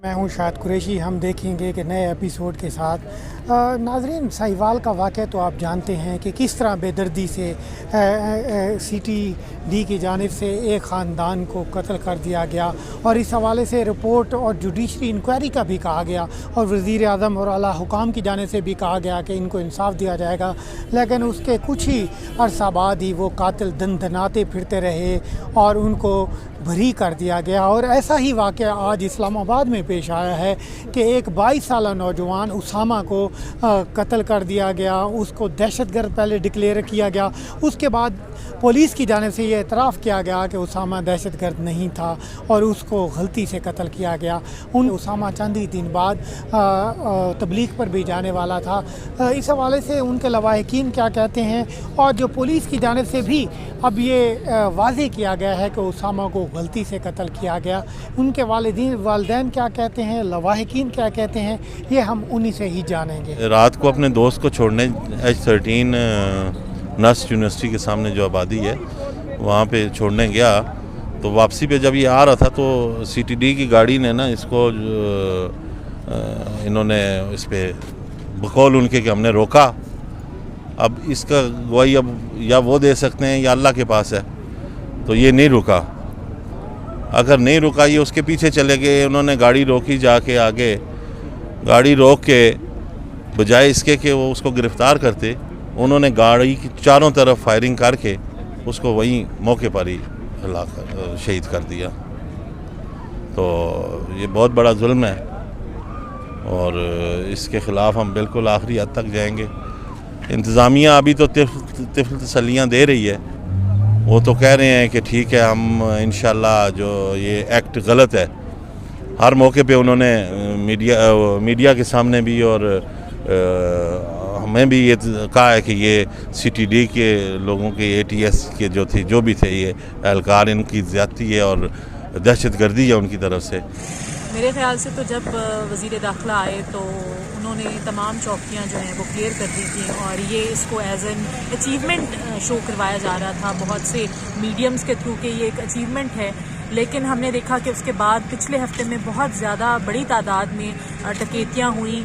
मैं हूं शाहिद कुरैशी। हम देखेंगे कि नए एपिसोड के साथ नाजरीन, साहिवाल का वाक़या तो आप जानते हैं कि किस तरह बेदर्दी से CTD की जानिब से एक ख़ानदान को कत्ल कर दिया गया और इस हवाले से रिपोर्ट और जुडिशरी इंक्वायरी का भी कहा गया और वज़ीर आज़म और आला हुकाम की जानिब से भी कहा गया कि इनको इंसाफ दिया जाएगा, लेकिन उसके कुछ ही अरसा बाद ही वो कातिल दंदनाते फिरते रहे और उनको बरी कर दिया गया। और ऐसा ही वाक़या आज इस्लामाबाद में पेश आया है कि एक 22 साल नौजवान उसामा को कत्ल कर दिया गया। उसको दहशतगर्द पहले डिक्लेयर किया गया, उसके बाद पुलिस की जानिब से ये एतराफ़ किया गया कि उसामा दहशतगर्द नहीं था और उसको गलती से कत्ल किया गया। उसामा चंद ही दिन बाद तबलीग पर भी जाने वाला था। इस हवाले से उनके लवाहिकीन क्या कहते हैं और जो पुलिस की जानिब से भी अब ये वाज़ेह किया गया है कि उसामा को गलती से कत्ल किया गया, उनके वालिदैन क्या कहते हैं, लवाहिकीन क्या कहते हैं, ये हम उन्हीं से ही जानेंगे। रात को अपने दोस्त को छोड़ने H13 नर्स यूनिवर्सिटी के सामने जो आबादी है वहाँ पे छोड़ने गया, तो वापसी पे जब ये आ रहा था तो CTD की गाड़ी ने ना इसको इन्होंने इस पे बकौल उनके कि हमने रोका। अब इसका गवाही अब या वो दे सकते हैं या अल्लाह के पास है, तो ये नहीं रुका। अगर नहीं रुका, ये उसके पीछे चले गए, उन्होंने गाड़ी रोकी, जाके आगे गाड़ी रोक के बजाय इसके कि वो उसको गिरफ़्तार करते, उन्होंने गाड़ी की चारों तरफ फायरिंग करके उसको वहीं मौके पर ही शहीद कर दिया। तो ये बहुत बड़ा जुल्म है और इसके ख़िलाफ़ हम बिल्कुल आखिरी हद तक जाएंगे। इंतज़ामिया अभी तो तिफ़ल तसल्लियाँ दे रही है, वो तो कह रहे हैं कि ठीक है, हम इंशाल्लाह जो ये एक्ट गलत है, हर मौके पे उन्होंने मीडिया के सामने भी और हमें भी ये कहा है कि ये CTD के लोगों के ATS के जो भी थे ये एहलकार, इनकी ज़्यादती है और दहशतगर्दी है उनकी तरफ से। मेरे ख़्याल से तो जब वज़ीर दाखिला आए तो उन्होंने तमाम चौकियाँ जो हैं वो क्लियर कर दी थी और ये इसको एज एन अचीवमेंट शो करवाया जा रहा था बहुत से मीडियम्स के थ्रू कि ये एक अचीवमेंट है। लेकिन हमने देखा कि उसके बाद पिछले हफ्ते में बहुत ज़्यादा बड़ी तादाद में डकैतियाँ हुई,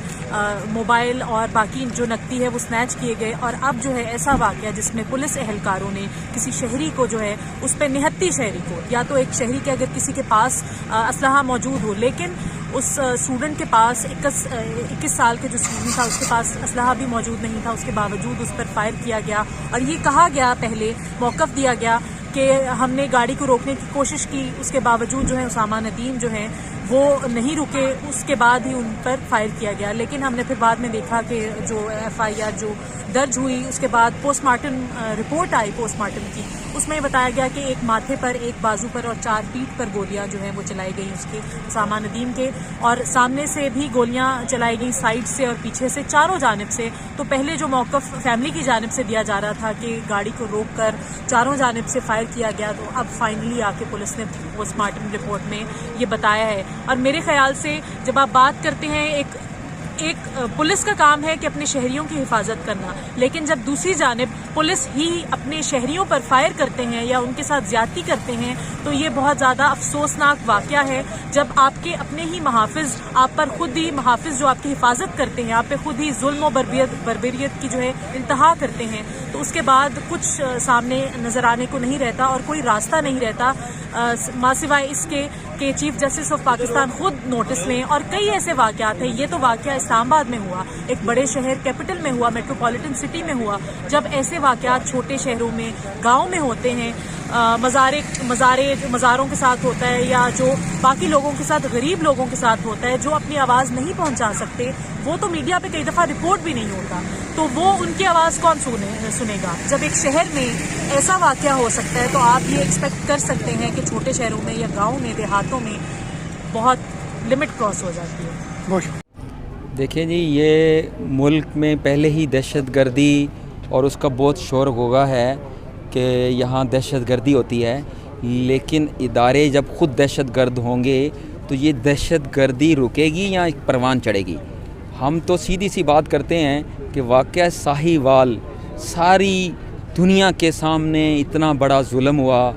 मोबाइल और बाकी जो नकदी है वो स्नैच किए गए और अब जो है ऐसा वाक़या जिसमें पुलिस एहलकारों ने किसी शहरी को जो है उस पर निहत्ती शहरी को, या तो एक शहरी के अगर किसी के पास असलहा मौजूद हो, लेकिन उस स्टूडेंट के पास 21 साल के जो स्टूडेंट था उसके पास असलहा भी मौजूद नहीं था, उसके बावजूद उस पर फायर किया गया और ये कहा गया, पहले मौक़िफ़ दिया गया कि हमने गाड़ी को रोकने की कोशिश की, उसके बावजूद जो है उसामा नदीम जो हैं वो नहीं रुके, उसके बाद ही उन पर फायर किया गया। लेकिन हमने फिर बाद में देखा कि जो FIR जो दर्ज हुई उसके बाद पोस्टमार्टम रिपोर्ट आई पोस्टमार्टम की, उसमें बताया गया कि एक माथे पर, एक बाजू पर और 4 पीठ पर गोलियां जो हैं वो चलाई गई उसके उसामा नदीम के, और सामने से भी गोलियां चलाई गई, साइड से और पीछे से, चारों जानिब से। तो पहले जो मौक़िफ़ फैमिली की जानिब से दिया जा रहा था कि गाड़ी को रोक कर चारों जानिब से फायर किया गया, तो अब फाइनली आके पुलिस ने पोस्टमार्टम रिपोर्ट में ये बताया है। और मेरे ख्याल से जब आप बात करते हैं, एक पुलिस का काम है कि अपने शहरियों की हिफाजत करना, लेकिन जब दूसरी जानिब पुलिस ही अपने शहरियों पर फायर करते हैं या उनके साथ ज्यादती करते हैं, तो ये बहुत ज़्यादा अफसोसनाक वाक़या है। जब आपके अपने ही मुहाफ़िज़ आप पर खुद ही मुहाफ़िज़ जो आपकी हिफाजत करते हैं, आप पे खुद ही जुल्म और बर्बरियत की जो है इंतहा करते हैं, तो उसके बाद कुछ सामने नज़र आने को नहीं रहता और कोई रास्ता नहीं रहता मासिवाय इसके कि चीफ जस्टिस ऑफ पाकिस्तान खुद नोटिस लें। और कई ऐसे वाक़यात हैं, ये तो वाक़या इस्लामाबाद में हुआ, एक बड़े शहर कैपिटल में हुआ, मेट्रोपॉलिटन सिटी में हुआ। जब ऐसे वाक़यात छोटे शहरों में, गाँव में होते हैं, मज़ारों के साथ होता है या जो बाकी लोगों के साथ, गरीब लोगों के साथ होता है, जो अपनी आवाज़ नहीं पहुंचा सकते, वो तो मीडिया पे कई दफ़ा रिपोर्ट भी नहीं होता, तो वो उनकी आवाज़ कौन सुनेगा। जब एक शहर में ऐसा वाक़या हो सकता है तो आप ये एक्सपेक्ट कर सकते हैं कि छोटे शहरों में या गाँव में, देहातों में बहुत लिमिट क्रॉस हो जाती है। देखिए जी, ये मुल्क में पहले ही दहशतगर्दी और उसका बहुत शोर होगा है कि यहाँ दहशतगर्दी होती है, लेकिन इदारे जब ख़ुद दहशतगर्द होंगे तो ये दहशतगर्दी रुकेगी या परवान चढ़ेगी। हम तो सीधी सी बात करते हैं कि वाक़या साहिवाल, सारी दुनिया के सामने इतना बड़ा जुल्म हुआ,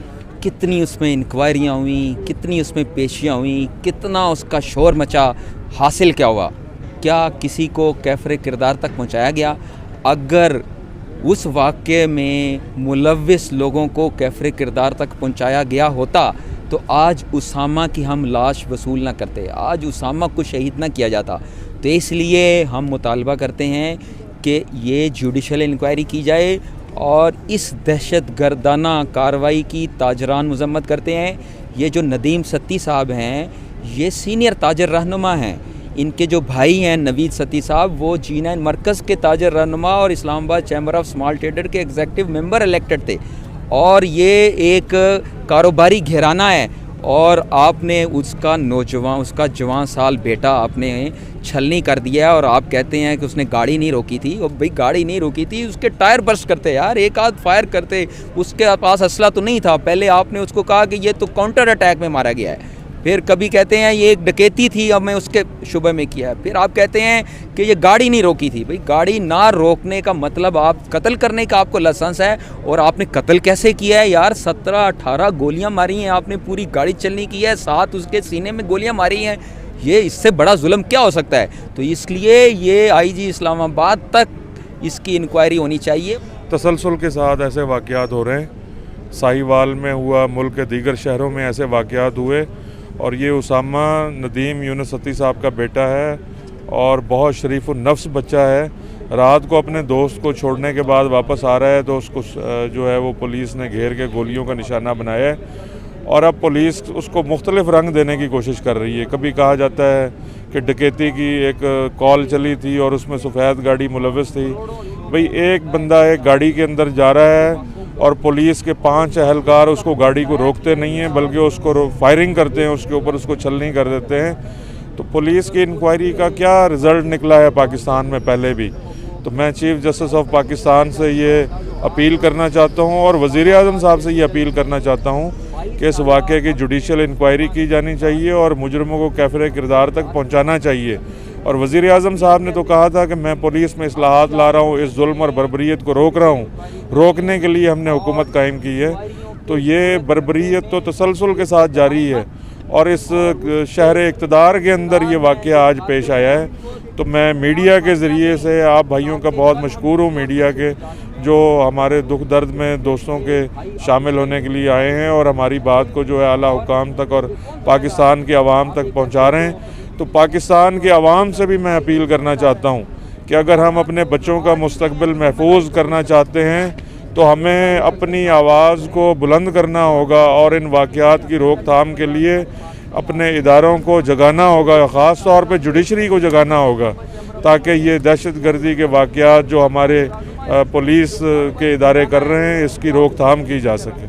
कितनी उसमें इंक्वायरियाँ हुई, कितनी उसमें पेशियाँ हुई, कितना उसका शोर मचा, हासिल क्या हुआ? क्या किसी को कैफ़र किरदार तक पहुँचाया गया? अगर उस वाक़े में मुलव्विस लोगों को कैफ़र किरदार तक पहुँचाया गया होता तो आज उसामा की हम लाश वसूल ना करते, आज उसामा को शहीद ना किया जाता। तो इसलिए हम मुतालबा करते हैं कि ये जुडिशल इंक्वायरी की जाए और इस दहशत गर्दाना कार्रवाई की ताजरान मजम्मत करते हैं। ये जो नदीम सत्ती साहब हैं, ये सीनियर ताजर रहनुमा हैं। इनके जो भाई हैं नवीद सत्ती साहब, वो G9 मरकज़ के ताजर रहनुमा और Islamabad chamber of small trader के एग्जीक्यूटिव मेंबर इलेक्टेड थे। और ये एक कारोबारी घराना है और आपने उसका जवान साल बेटा आपने छलनी कर दिया और आप कहते हैं कि उसने गाड़ी नहीं रोकी थी। और भाई गाड़ी नहीं रोकी थी, उसके टायर बर्स्ट करते यार, एक आध फायर करते, उसके पास असला तो नहीं था। पहले आपने उसको कहा कि ये तो काउंटर अटैक में मारा गया है, फिर कभी कहते हैं ये एक डकैती थी, अब मैं उसके शुबे में किया है, फिर आप कहते हैं कि ये गाड़ी नहीं रोकी थी। भाई गाड़ी ना रोकने का मतलब आप कत्ल करने का आपको लाइसेंस है, और आपने कत्ल कैसे किया है यार? 17-18 गोलियां मारी हैं आपने, पूरी गाड़ी चलनी की है, 7 उसके सीने में गोलियां मारी हैं। ये इससे बड़ा जुल्म क्या हो सकता है? तो इसलिए ये IG इस्लामाबाद तक इसकी इंक्वायरी होनी चाहिए। तसलसल के साथ ऐसे वाक़यात हो रहे हैं, साहिवाल में हुआ, मुल्क के दीगर शहरों में ऐसे वाक़यात हुए, और ये उसामा नदीम यूनुस सत्ती साहब का बेटा है और बहुत शरीफ नफ्स बच्चा है। रात को अपने दोस्त को छोड़ने के बाद वापस आ रहा है तो उसको जो है वो पुलिस ने घेर के गोलियों का निशाना बनाया है, और अब पुलिस उसको मुख्तलिफ रंग देने की कोशिश कर रही है। कभी कहा जाता है कि डकैती की एक कॉल चली थी और उसमें सफ़ेद गाड़ी मुलव्वस थी। भाई एक बंदा एक गाड़ी के अंदर जा रहा है और पुलिस के 5 एहलकार उसको गाड़ी को रोकते नहीं हैं, बल्कि उसको फायरिंग करते हैं, उसके ऊपर उसको छलनी कर देते हैं। तो पुलिस की इंक्वायरी का क्या रिज़ल्ट निकला है पाकिस्तान में पहले भी? तो मैं चीफ़ जस्टिस ऑफ पाकिस्तान से ये अपील करना चाहता हूँ और वज़ीर आज़म साहब से ये अपील करना चाहता हूँ कि इस वाक़े की जुडिशल इंक्वायरी की जानी चाहिए और मुजरमों को कैफ़र किरदार तक पहुँचाना चाहिए। और वज़ीर आज़म साहब ने तो कहा था कि मैं पुलिस में इस्लाहात ला रहा हूँ, इस जुल्म और बर्बरियत को रोक रहा हूँ। रोकने के लिए हमने हुकूमत कायम की है। तो ये बर्बरियत तो तसलसल के साथ जारी है, और इस शहर इक़्तिदार के अंदर ये वाक़या आज पेश आया है। तो मैं मीडिया के ज़रिए से आप भाइयों का बहुत मशकूर हूँ, मीडिया के जो हमारे दुख दर्द में दोस्तों के शामिल होने के लिए आए हैं और हमारी बात को जो है आला हुकाम तक और पाकिस्तान की आवाम तक पहुँचा रहे हैं। तो पाकिस्तान के अवाम से भी मैं अपील करना चाहता हूँ कि अगर हम अपने बच्चों का मुस्तकबिल महफूज करना चाहते हैं तो हमें अपनी आवाज़ को बुलंद करना होगा और इन वाक़यात की रोकथाम के लिए अपने इदारों को जगाना होगा, ख़ास तौर पे जुडिशरी को जगाना होगा, ताकि ये दहशत गर्दी के वाक़यात जो हमारे पुलिस के इदारे कर रहे हैं इसकी रोकथाम की जा सके।